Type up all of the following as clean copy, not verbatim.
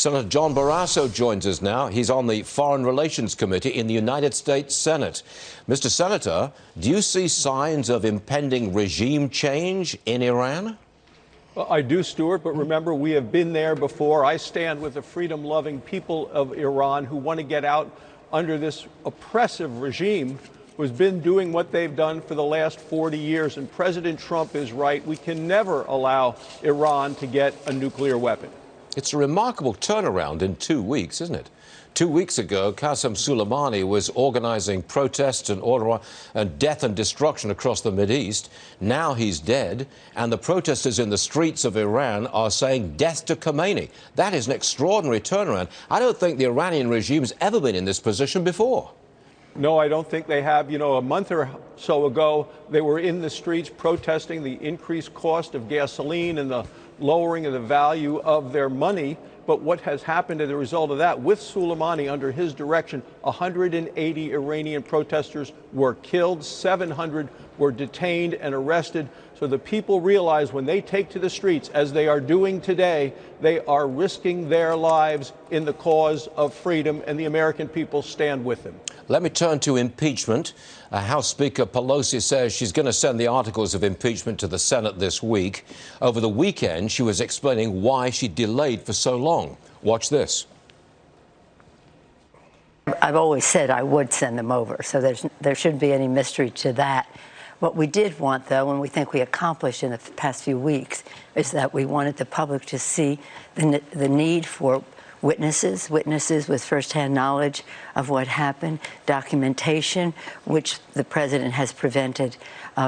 Senator John Barrasso joins us now. He's on the Foreign Relations Committee in the United States Senate. Mr. Senator, do you see signs of impending regime change in Iran? Well, I do, Stuart, but remember, we have been there before. I stand with the freedom-loving people of Iran who want to get out under this oppressive regime who's been doing what they've done for the last 40 years. And President Trump is right. We can never allow Iran to get a nuclear weapon. It's a remarkable turnaround in 2 weeks, isn't it? 2 weeks ago, Qasem Soleimani was organizing protests and death and destruction across the Mideast. Now he's dead, and the protesters in the streets of Iran are saying death to Khomeini. That is an extraordinary turnaround. I don't think the Iranian regime has ever been in this position before. No, I don't think they have. You know, a month or so ago, they were in the streets protesting the increased cost of gasoline and the lowering of the value of their money. But what has happened as a result of that, with Soleimani under his direction, 180 Iranian protesters were killed, 700 were detained and arrested. So the people realize when they take to the streets, as they are doing today, they are risking their lives in the cause of freedom, and the American people stand with them. Let me turn to impeachment. House Speaker Pelosi says she's going to send the articles of impeachment to the Senate this week. Over the weekend, she was explaining why she delayed for so long. Watch this. I've always said I would send them over, so there shouldn't be any mystery to that. What we did want, though, and we think we accomplished in the past few weeks, is that we wanted the public to see the need for witnesses with firsthand knowledge of what happened, documentation, which the president has prevented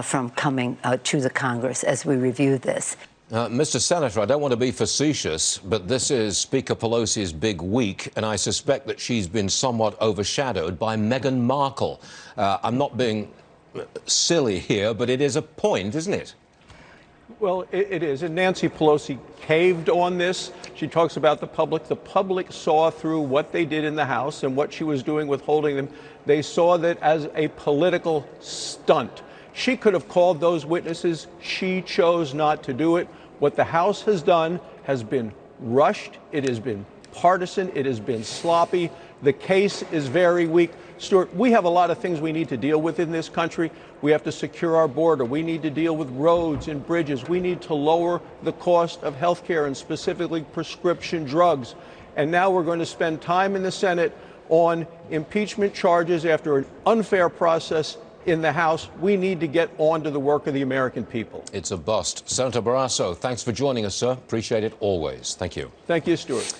from coming to the Congress as we review this. Mr. Senator, I don't want to be facetious, but this is Speaker Pelosi's big week, and I suspect that she's been somewhat overshadowed by Meghan Markle. I'm not being silly here, but it is a point, isn't it? Well, it is. And Nancy Pelosi caved on this. She talks about the public. The public saw through what they did in the House and what she was doing with holding them. They saw that as a political stunt. She could have called those witnesses. She chose not to do it. What the House has done has been rushed. It has been partisan. It has been sloppy. The case is very weak. Stuart, we have a lot of things we need to deal with in this country. We have to secure our border. We need to deal with roads and bridges. We need to lower the cost of health care and specifically prescription drugs. And now we're going to spend time in the Senate on impeachment charges after an unfair process in the House. We need to get on to the work of the American people. It's a bust. Senator Barrasso, thanks for joining us, sir. Appreciate it always. Thank you. Thank you, Stuart.